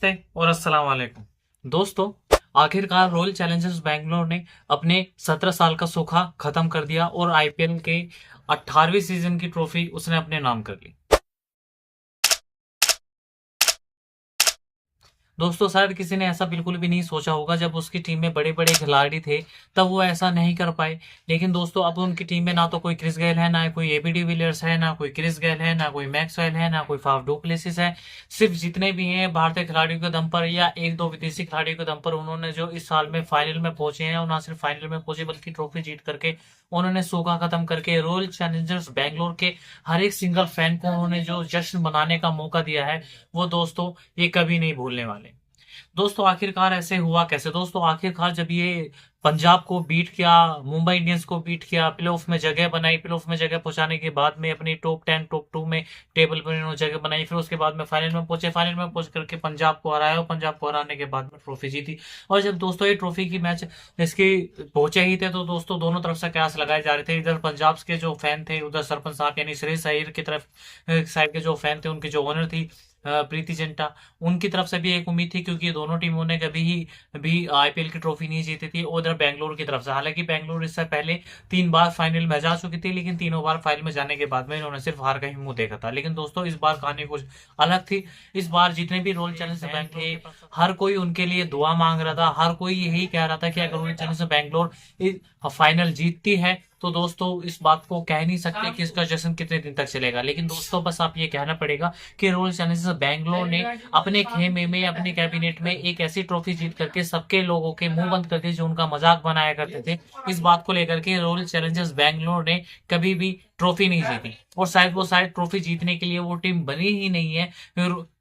नमस्ते और अस्सलाम वालेकुम दोस्तों। आखिरकार रॉयल चैलेंजर्स बैंगलोर ने अपने 17 साल का सूखा खत्म कर दिया और आईपीएल के 18वीं सीजन की ट्रॉफी उसने अपने नाम कर ली। दोस्तों शायद किसी ने ऐसा बिल्कुल भी नहीं सोचा होगा, जब उसकी टीम में बड़े बड़े खिलाड़ी थे तब वो ऐसा नहीं कर पाए। लेकिन दोस्तों अब उनकी टीम में ना तो कोई क्रिस गेल है, ना कोई एबी डिविलियर्स है, ना कोई क्रिस गेल है, ना कोई मैक्सवेल है, ना कोई फाफ डू प्लेसिस है। सिर्फ जितने भी हैं भारतीय खिलाड़ियों के दम पर या एक दो विदेशी खिलाड़ियों के दम पर उन्होंने जो इस साल में फाइनल में पहुंचे हैं, और ना सिर्फ फाइनल में पहुंचे बल्कि ट्रॉफी जीत करके उन्होंने सूखा खत्म करके रॉयल चैलेंजर्स बैंगलोर के हर एक सिंगल फैन को उन्होंने जो जश्न मनाने का मौका दिया है, वो दोस्तों ये कभी नहीं भूलने वाले। दोस्तों आखिरकार ऐसे हुआ कैसे? दोस्तों आखिरकार जब ये पंजाब को बीट किया, मुंबई इंडियंस को बीट किया, प्लेऑफ में जगह बनाई, प्लेऑफ में जगह पहुंचाने के बाद में अपनी टॉप 10 टॉप 2 में टेबल पर इन्होंने जगह बनाई, फिर उसके बाद में फाइनल में पहुंचे, फाइनल में पहुंच करके पंजाब को हराया और पंजाब को हराने के बाद में ट्रॉफी जीती। और जब दोस्तों ये ट्रॉफी की मैच इसकी पहुंचे ही थे तो दोस्तों दोनों तरफ से कयास लगाए जा रहे थे। इधर पंजाब के जो फैन थे, उधर सरपंच साहब यानी श्रेयस अय्यर की तरफ साइड के जो फैन थे, उनके जो ओनर थी प्रीति जिंटा, उनकी तरफ से भी एक उम्मीद थी, क्योंकि दोनों टीमों ने कभी भी आईपीएल की ट्रॉफी नहीं जीती थी। उधर बैंगलोर की तरफ से, हालांकि बैंगलोर इससे पहले 3 बार फाइनल में जा चुकी थी, लेकिन तीनों बार फाइनल में जाने के बाद में इन्होंने सिर्फ हार का ही मुंह देखा था। लेकिन दोस्तों इस बार कहानी कुछ अलग थी। इस बार जितने भी रॉयल चैलेंजर्स बैंक थे, हर कोई उनके लिए दुआ मांग रहा था, हर कोई यही कह रहा था कि अगर रॉयल चैलेंजर्स बैंगलोर फाइनल जीतती है तो दोस्तों इस बात को कह नहीं सकते कि इसका जश्न कितने दिन तक चलेगा। लेकिन दोस्तों बस आप ये कहना पड़ेगा कि रॉयल चैलेंजर्स बैंगलोर ने अपने खेमे में, अपने कैबिनेट में एक ऐसी ट्रॉफी जीत करके सबके लोगों के मुंह बंद करके जो उनका मजाक बनाया करते थे, इस बात को लेकर के रॉयल चैलेंजर्स बैंगलोर ने कभी भी ट्रॉफी नहीं जीती। और शायद ट्रॉफी जीतने के लिए वो टीम बनी ही नहीं है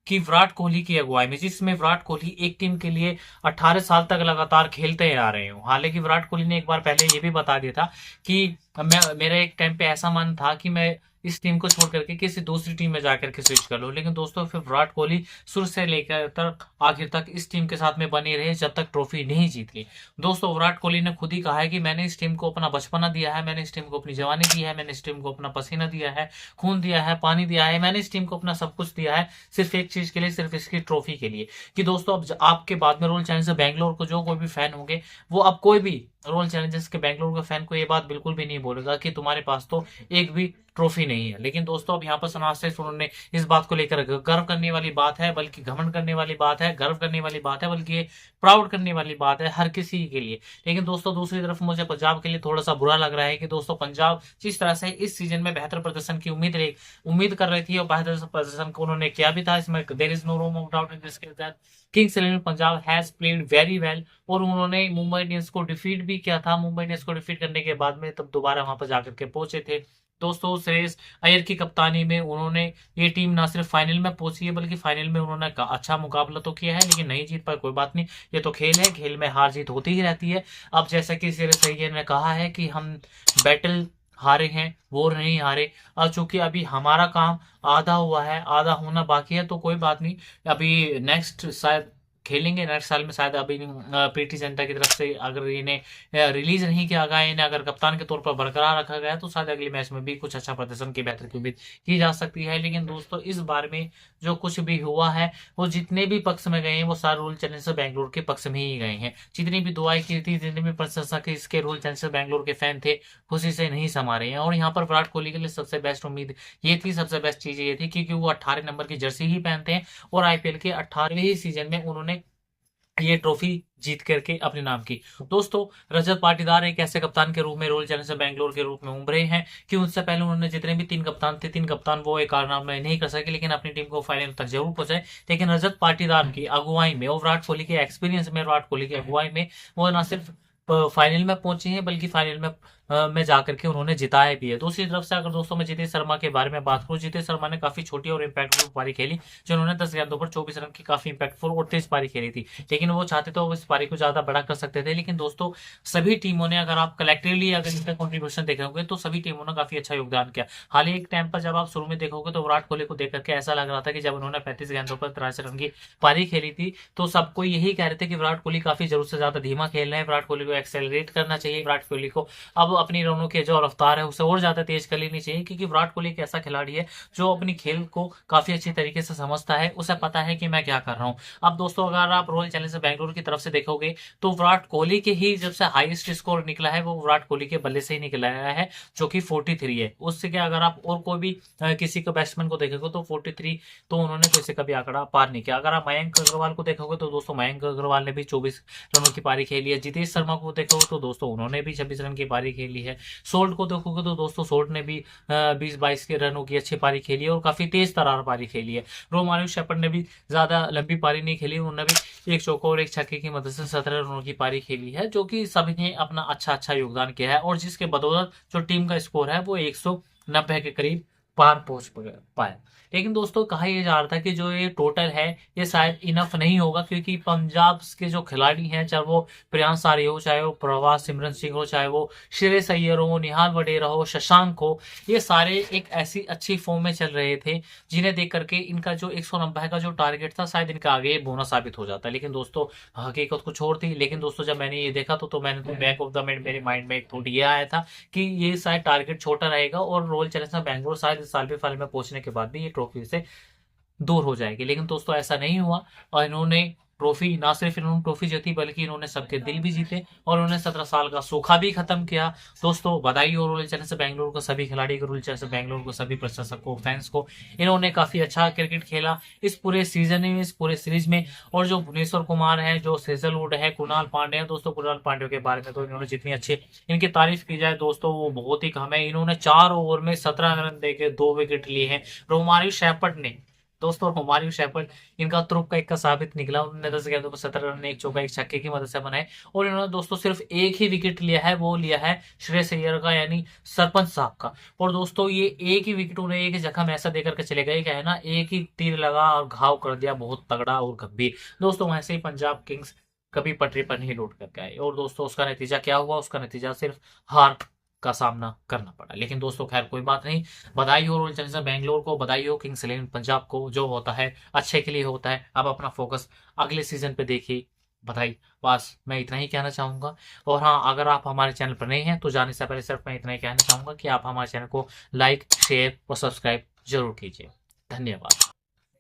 कि विराट कोहली की अगुवाई में, जिसमें विराट कोहली एक टीम के लिए 18 साल तक लगातार खेलते आ रहे हो। हालांकि विराट कोहली ने एक बार पहले ये भी बता दिया था कि मेरा एक टाइम पे ऐसा मन था कि मैं इस टीम को छोड़ करके किसी दूसरी टीम में जाकर के स्विच कर लूं। लेकिन दोस्तों फिर विराट कोहली शुरू से लेकर तक आखिर तक इस टीम के साथ में बने रहे जब तक ट्रॉफी नहीं जीत ली। दोस्तों विराट कोहली ने खुद ही कहा है कि मैंने इस टीम को अपना बचपना दिया है, मैंने इस टीम को अपनी जवानी दी है, मैंने इस टीम को अपना पसीना दिया है, खून दिया है, पानी दिया है, मैंने इस टीम को अपना सब कुछ दिया है, सिर्फ एक चीज के लिए, सिर्फ इसकी ट्रॉफी के लिए। कि दोस्तों अब आपके बाद में रॉयल चैलेंजर्स बैंगलोर को जो कोई भी फैन होंगे, वो अब कोई भी रॉयल चैलेंजर्स के बैंगलोर के फैन को ये बात बिल्कुल भी नहीं बोलेगा कि तुम्हारे पास तो एक भी ट्रॉफी नहीं है। लेकिन दोस्तों अब यहाँ पर समाज से उन्होंने इस बात को लेकर गर्व करने वाली बात है, बल्कि घमंड करने वाली बात है, गर्व करने वाली बात है, बल्कि ये प्राउड करने वाली बात है हर किसी के लिए। लेकिन दोस्तों दूसरी तरफ मुझे पंजाब के लिए थोड़ा सा बुरा लग रहा है कि दोस्तों पंजाब जिस तरह से इस सीजन में बेहतर प्रदर्शन की उम्मीद कर रही थी और बेहतर प्रदर्शन को उन्होंने किया भी था, इसमें there is no room of doubt in this that Kings Eleven Punjab has played very well. और उन्होंने मुंबई इंडियंस को डिफीट भी किया था। मुंबई इंडियंस को डिफीट करने के बाद में तब दोबारा वहां पर जाकर के पहुंचे थे। दोस्तों श्रेयस अय्यर की कप्तानी में उन्होंने ये टीम ना सिर्फ फाइनल में पहुंची है, बल्कि फाइनल में उन्होंने अच्छा मुकाबला तो किया है, लेकिन नहीं जीत पाए। कोई बात नहीं, ये तो खेल है, खेल में हार जीत होती ही रहती है। अब जैसा कि श्रेयस अय्यर ने कहा है कि हम बैटल हारे हैं, वो नहीं हारे। और चूंकि अभी हमारा काम आधा हुआ है, आधा होना बाकी है, तो कोई बात नहीं, अभी नेक्स्ट शायद खेलेंगे, नेक्स्ट साल में शायद। अभी प्रीति जिंटा की तरफ से अगर इन्हें रिलीज नहीं किया गया, इन्हें अगर कप्तान के तौर पर बरकरार रखा गया, तो शायद अगले मैच में भी कुछ अच्छा प्रदर्शन की बेहतर की उम्मीद की जा सकती है। लेकिन दोस्तों इस बार में जो कुछ भी हुआ है, वो जितने भी पक्ष में गए हैं, वो सारे रॉयल चैलेंजर्स बैंगलोर के पक्ष में ही गए हैं। जितनी भी दुआएं की थी, जितनी भी प्रशंसा की इसके रॉयल चैलेंजर्स बैंगलोर के फैन थे, खुशी से नहीं समा रहे हैं। और यहाँ पर विराट कोहली के लिए सबसे बेस्ट उम्मीद ये थी, सबसे बेस्ट चीज ये थी, क्योंकि वो 18 नंबर की जर्सी ही पहनते हैं और आईपीएल के 18वें सीजन में उन्होंने ये ट्रॉफी जीत करके अपने नाम की। दोस्तों रजत पाटीदार एक ऐसे कप्तान के रूप में रॉयल चैलेंजर्स बैंगलोर के रूप में उभरे हैं कि उनसे पहले उन्होंने जितने भी 3 कप्तान थे, 3 कप्तान वो एक कारनामा नहीं कर सके, लेकिन अपनी टीम को फाइनल तक जरूर पहुंचाए। लेकिन रजत पाटीदार की अगुवाई में और विराट कोहली के एक्सपीरियंस में, विराट कोहली की अगुवाई में वो न सिर्फ फाइनल में पहुंचे हैं, बल्कि फाइनल में जाकर के उन्होंने जिताया भी है। दूसरी तरफ से अगर दोस्तों मैं जितेश शर्मा के बारे में बात करूं, जितेश शर्मा ने काफी छोटी और इम्पैक्टफुल पारी खेली, जो उन्होंने 10 गेंदों पर 24 रन की काफी इम्पैक्टफुल और तेज पारी खेली थी। लेकिन वो चाहते तो इस पारी को ज्यादा बड़ा कर सकते थे। लेकिन दोस्तों सभी टीमों ने, अगर आप कलेक्टिवली अगर इनका कॉन्ट्रीब्यूशन देखोगे, तो सभी टीमों ने काफी अच्छा योगदान किया। हाल ही एक टाइम पर जब आप शुरू में देखोगे तो विराट कोहली को देख करके ऐसा लग रहा था कि जब उन्होंने 35 गेंदों पर 83 रन की पारी खेली थी, तो सबको यही कह रहे थे कि विराट कोहली काफी जरूरत से ज्यादा धीमा खेल रहे हैं, विराट कोहली को एक्सेलरेट करना चाहिए, विराट कोहली को अब अपनी रनों की जो रफ्तार है उसे और ज्यादा तेज कर लेनी चाहिए, क्योंकि विराट कोहली एक ऐसा खिलाड़ी है जो अपनी खेल को काफी अच्छी तरीके से समझता है, उसे पता है कि मैं क्या कर रहा हूँ। अब दोस्तों अगर आप रॉयल चैलेंजर्स बैंगलोर की तरफ से देखोगे तो विराट कोहली के ही जब से हाईएस्ट स्कोर निकला है वो विराट कोहली के बल्ले से ही निकला है, जो कि 43 है। उससे क्या अगर आप और कोई भी किसी को बैट्समैन को देखोगे तो 43 तो उन्होंने किसी का भी आंकड़ा पार नहीं किया। अगर आप मयंक अग्रवाल को देखोगे तो दोस्तों मयंक अग्रवाल ने भी 24 रनों की पारी खेली है। जितेश शर्मा को देखोगे तो दोस्तों उन्होंने भी 26 रन की पारी खेली है। सोल्ट को देखोगे तो दोस्तों सोल्ट ने भी 20-22 के रनों की अच्छी पारी खेली है और काफी तेज तरार पारी खेली है। रोमारियो शेफर्ड ने भी ज्यादा लंबी पारी नहीं खेली, उन्होंने भी एक चौका और एक छक्के की मदद से 17 रनों की पारी खेली है, जो कि सभी ने अपना अच्छा योगदान किया है और जिसके बदौलत जो टीम का स्कोर है वो 190 के करीब पार पहुंच पाया। लेकिन दोस्तों कहा यह जा रहा था कि जो ये टोटल है ये शायद इनफ नहीं होगा, क्योंकि पंजाब के जो खिलाड़ी हैं, चाहे वो प्रियांश आर्य हो, चाहे वो प्रभास सिमरन सिंह हो, चाहे वो श्रेयस अय्यर हो, निहाल वडेरा हो, शशांक हो, ये सारे एक ऐसी अच्छी फॉर्म में चल रहे थे जिन्हें देख करके इनका जो 190 का जो टारगेट था शायद इनका आगे बोनस साबित हो जाता। लेकिन दोस्तों हकीकत कुछ और थी। लेकिन दोस्तों जब मैंने ये देखा तो मैंने तो बैक ऑफ द माइंड मेरे माइंड में एक थॉट ये आया था कि ये शायद टारगेट छोटा रहेगा और रॉयल चैलेंजर्स बैंगलोर शायद इस साल भी फाइनल में पहुंचने के बाद भी ये ट्रॉफी से दूर हो जाएगी। लेकिन दोस्तों ऐसा नहीं हुआ और इन्होंने ट्रॉफी ना सिर्फ इन्होंने ट्रॉफी जीती बल्कि इन्होंने सबके दिल भी जीते और उन्होंने 17 साल का सूखा भी खत्म किया। दोस्तों बधाई हो रॉयल चैलेंजर्स बैंगलोर को, सभी खिलाड़ी को, रॉयल चैलेंजर्स बैंगलोर को, सभी प्रशंसक को, फैंस को। इन्होंने काफी अच्छा क्रिकेट खेला इस पूरे सीजन में, इस पूरे सीरीज में। और जो भुवनेश्वर कुमार है, जो सेजलवुड है, कुणाल पांडे है, दोस्तों कुणाल पांडे के बारे में तो इन्होंने जितनी अच्छी इनकी तारीफ की जाए दोस्तों वो बहुत ही कम है। इन्होंने 4 ओवर में 17 रन देके 2 विकेट लिए हैं। रोमारियो शेफर्ड ने दोस्तों रोमारियो शेफर्ड इनका तुरुप का एक का साबित निकला। उन्होंने 10 गेंदों पर 17 रन, एक चौका, एक छक्के की मदद से बनाए और इन्होंने दोस्तों सिर्फ एक ही विकेट लिया है, वो लिया है श्रेयस अय्यर का, यानी सरपंच साहब का। और दोस्तों ये एक ही विकेट उन्हें एक जख्म ऐसा देकर के चले गए, क्या है ना, एक ही तीर लगा और घाव कर दिया बहुत तगड़ा और गंभीर। दोस्तों वैसे ही पंजाब किंग्स कभी पटरी पर नहीं लौट करके आए और दोस्तों उसका नतीजा क्या हुआ, उसका नतीजा सिर्फ हार का सामना करना पड़ा। लेकिन दोस्तों खैर कोई बात नहीं, बधाई हो रॉयल चैलेंजर्स बैंगलोर को, बधाई हो किंग्स 11 पंजाब को। जो होता है अच्छे के लिए होता है। अब अपना फोकस अगले सीजन पे देखिए। बधाई, बस मैं इतना ही कहना चाहूंगा। और हाँ, अगर आप हमारे चैनल पर नए हैं तो जाने से पहले सिर्फ मैं इतना ही कहना चाहूंगा कि आप हमारे चैनल को लाइक, शेयर और सब्सक्राइब जरूर कीजिए। धन्यवाद।